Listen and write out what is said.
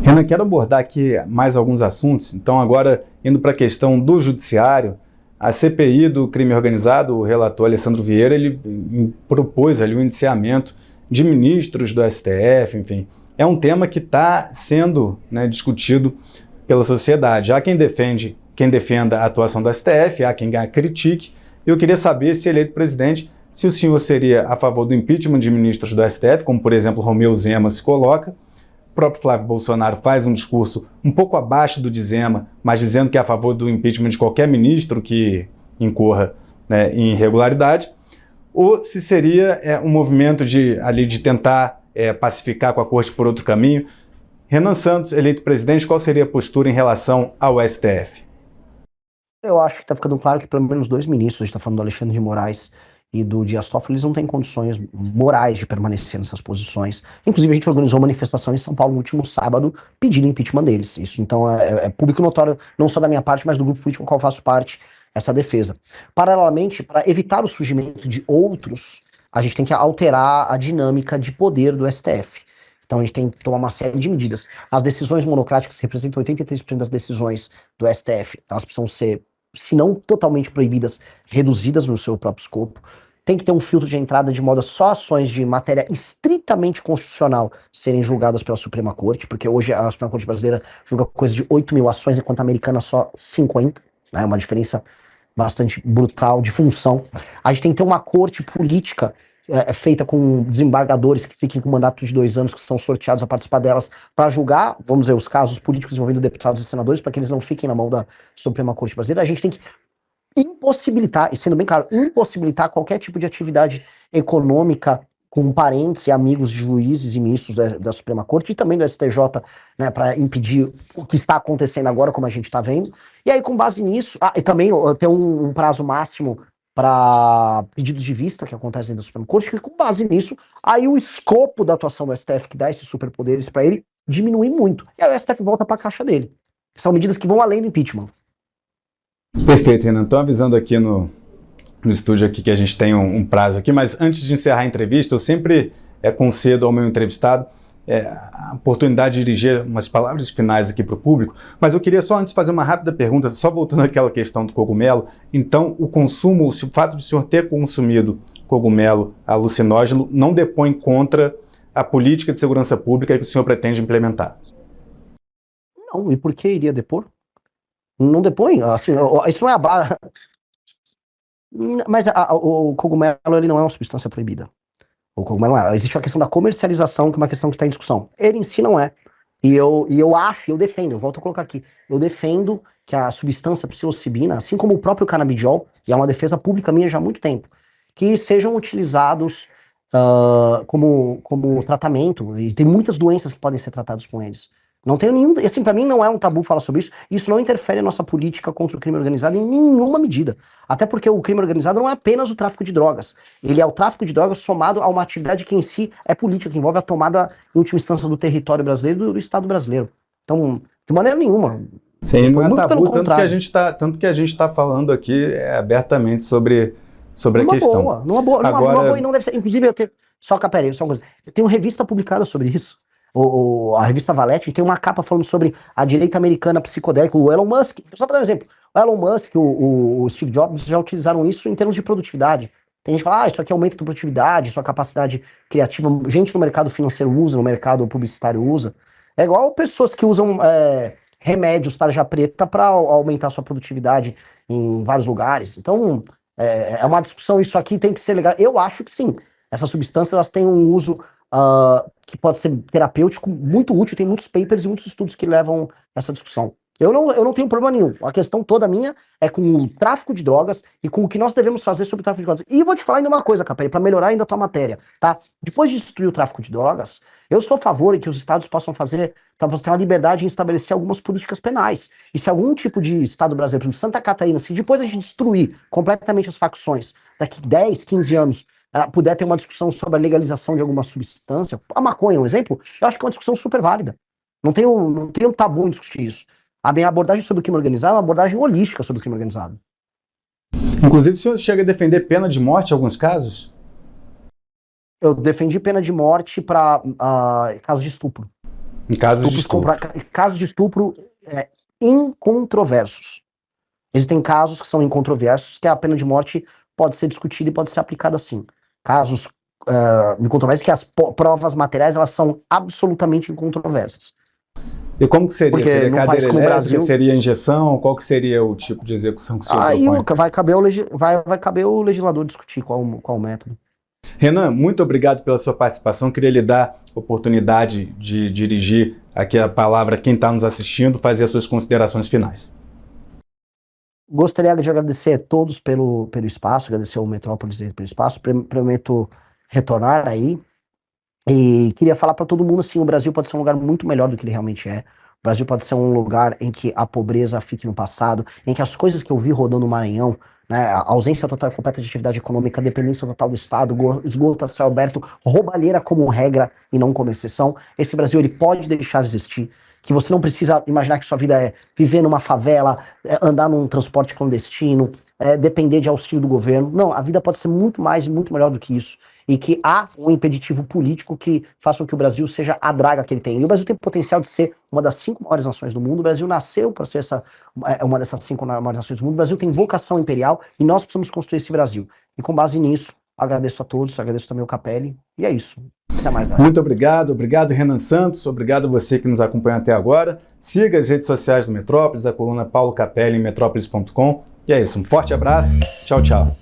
Renan, quero abordar aqui mais alguns assuntos. Então, agora, indo para a questão do judiciário, a CPI do crime organizado, o relator Alessandro Vieira, ele propôs ali o indiciamento de ministros do STF, enfim. É um tema que está sendo, né, discutido pela sociedade. Há quem defenda a atuação do STF, há quem a critique. Eu queria saber, se eleito presidente, se o senhor seria a favor do impeachment de ministros do STF, como, por exemplo, Romeu Zema se coloca. O próprio Flávio Bolsonaro faz um discurso um pouco abaixo do de Zema, mas dizendo que é a favor do impeachment de qualquer ministro que incorra, né, em irregularidade, ou se seria um movimento de tentar pacificar com a corte por outro caminho. Renan Santos, eleito presidente, qual seria a postura em relação ao STF? Eu acho que está ficando claro que pelo menos dois ministros, a gente está falando do Alexandre de Moraes e do Dias Toffoli, eles não têm condições morais de permanecer nessas posições. Inclusive, a gente organizou uma manifestação em São Paulo no último sábado pedindo impeachment deles. Isso, então, é público notório, não só da minha parte, mas do grupo político ao qual faço parte, essa defesa. Paralelamente, para evitar o surgimento de outros, a gente tem que alterar a dinâmica de poder do STF. Então, a gente tem que tomar uma série de medidas. As decisões monocráticas, que representam 83% das decisões do STF, elas precisam ser, se não totalmente proibidas, reduzidas no seu próprio escopo. Tem que ter um filtro de entrada de modo a só ações de matéria estritamente constitucional serem julgadas pela Suprema Corte, porque hoje a Suprema Corte brasileira julga coisa de 8 mil ações, enquanto a americana só 50, né, uma diferença bastante brutal de função. A gente tem que ter uma corte política feita com desembargadores que fiquem com mandato de 2 anos, que são sorteados a participar delas, para julgar, vamos dizer, os casos políticos envolvendo deputados e senadores, para que eles não fiquem na mão da Suprema Corte brasileira. A gente tem que impossibilitar, e sendo bem claro, impossibilitar qualquer tipo de atividade econômica com parentes e amigos de juízes e ministros da Suprema Corte e também do STJ, né, para impedir o que está acontecendo agora, como a gente está vendo. E aí, com base nisso, e também ter um prazo máximo para pedidos de vista que acontecem da Suprema Corte, que com base nisso, aí o escopo da atuação do STF, que dá esses superpoderes para ele, diminui muito. E aí o STF volta para a caixa dele. São medidas que vão além do impeachment. Perfeito, Renan. Estou avisando aqui no estúdio aqui que a gente tem um prazo aqui, mas antes de encerrar a entrevista, eu sempre concedo ao meu entrevistado a oportunidade de dirigir umas palavras finais aqui para o público, mas eu queria só antes fazer uma rápida pergunta, só voltando àquela questão do cogumelo. Então, o consumo, o fato de o senhor ter consumido cogumelo alucinógeno não depõe contra a política de segurança pública que o senhor pretende implementar? Não, e por que iria depor? Não depõe, assim, isso não é a base. Mas o cogumelo, ele não é uma substância proibida. O cogumelo não é. Existe a questão da comercialização, que é uma questão que está em discussão. Ele em si não é. E eu acho, eu defendo, eu volto a colocar aqui, eu defendo que a substância psilocibina, assim como o próprio canabidiol, e é uma defesa pública minha já há muito tempo, que sejam utilizados como tratamento, e tem muitas doenças que podem ser tratadas com eles. Não tenho nenhum, assim, para mim não é um tabu falar sobre isso, isso não interfere na nossa política contra o crime organizado em nenhuma medida. Até porque o crime organizado não é apenas o tráfico de drogas, ele é o tráfico de drogas somado a uma atividade que em si é política, que envolve a tomada, em última instância, do território brasileiro e do Estado brasileiro. Então, de maneira nenhuma. Sim, não é muito tabu, pelo tanto que a gente está falando aqui abertamente sobre a questão. Numa boa, e não deve ser. Inclusive, só uma coisa. Eu tenho revista publicada sobre isso. A revista Valete tem uma capa falando sobre a direita americana psicodélica, o Elon Musk. Só para dar um exemplo, o Elon Musk, o Steve Jobs já utilizaram isso em termos de produtividade. Tem gente que fala, isso aqui aumenta a tua produtividade, sua capacidade criativa. Gente no mercado financeiro usa, no mercado publicitário usa. É igual pessoas que usam remédios tarja preta para aumentar sua produtividade em vários lugares. Então, é uma discussão, isso aqui tem que ser legal. Eu acho que sim, essas substâncias elas têm um uso que pode ser terapêutico, muito útil, tem muitos papers e muitos estudos que levam essa discussão. Eu não tenho problema nenhum. A questão toda minha é com o tráfico de drogas e com o que nós devemos fazer sobre o tráfico de drogas. E vou te falar ainda uma coisa, Capelli, para melhorar ainda a tua matéria, tá? Depois de destruir o tráfico de drogas, eu sou a favor de que os estados possam fazer, para você ter uma liberdade em estabelecer algumas políticas penais. E se algum tipo de estado brasileiro, por exemplo, Santa Catarina, se depois a gente destruir completamente as facções, daqui 10, 15 anos, puder ter uma discussão sobre a legalização de alguma substância, a maconha, um exemplo, eu acho que é uma discussão super válida. Não tenho tabu em discutir isso. A minha abordagem sobre o crime organizado é uma abordagem holística sobre o crime organizado. Inclusive, o senhor chega a defender pena de morte em alguns casos? Eu defendi pena de morte para casos de estupro. Em casos de estupro. Casos de estupro incontroversos. Existem casos que são incontroversos, que a pena de morte pode ser discutida e pode ser aplicada assim. Casos incontroversos que as provas materiais elas são absolutamente incontroversas. E como que seria? Porque seria cadeira elétrica? Brasil, seria injeção? Qual que seria o tipo de execução que o senhor propõe? Vai caber o legislador discutir qual o método. Renan, muito obrigado pela sua participação. Queria lhe dar a oportunidade de dirigir aqui a palavra a quem está nos assistindo, fazer as suas considerações finais. Gostaria de agradecer a todos pelo espaço, agradecer ao Metrópolis pelo espaço, prometo retornar aí. E queria falar para todo mundo assim, o Brasil pode ser um lugar muito melhor do que ele realmente é. O Brasil pode ser um lugar em que a pobreza fique no passado, em que as coisas que eu vi rodando no Maranhão, né, a ausência total e completa de atividade econômica, a dependência total do Estado, esgoto a céu aberto, roubalheira como regra e não como exceção, esse Brasil ele pode deixar de existir, que você não precisa imaginar que sua vida é viver numa favela, andar num transporte clandestino, depender de auxílio do governo. Não, a vida pode ser muito mais e muito melhor do que isso. E que há um impeditivo político que faça com que o Brasil seja a draga que ele tem. E o Brasil tem o potencial de ser uma das 5 maiores nações do mundo. O Brasil nasceu para ser uma dessas 5 maiores nações do mundo. O Brasil tem vocação imperial e nós precisamos construir esse Brasil. E com base nisso, agradeço a todos, agradeço também o Capelli. E é isso. Até mais, galera. Muito obrigado Renan Santos, obrigado a você que nos acompanha até agora. Siga as redes sociais do Metrópolis, a coluna Paulo Capelli em metrópolis.com. E é isso, um forte abraço, tchau, tchau.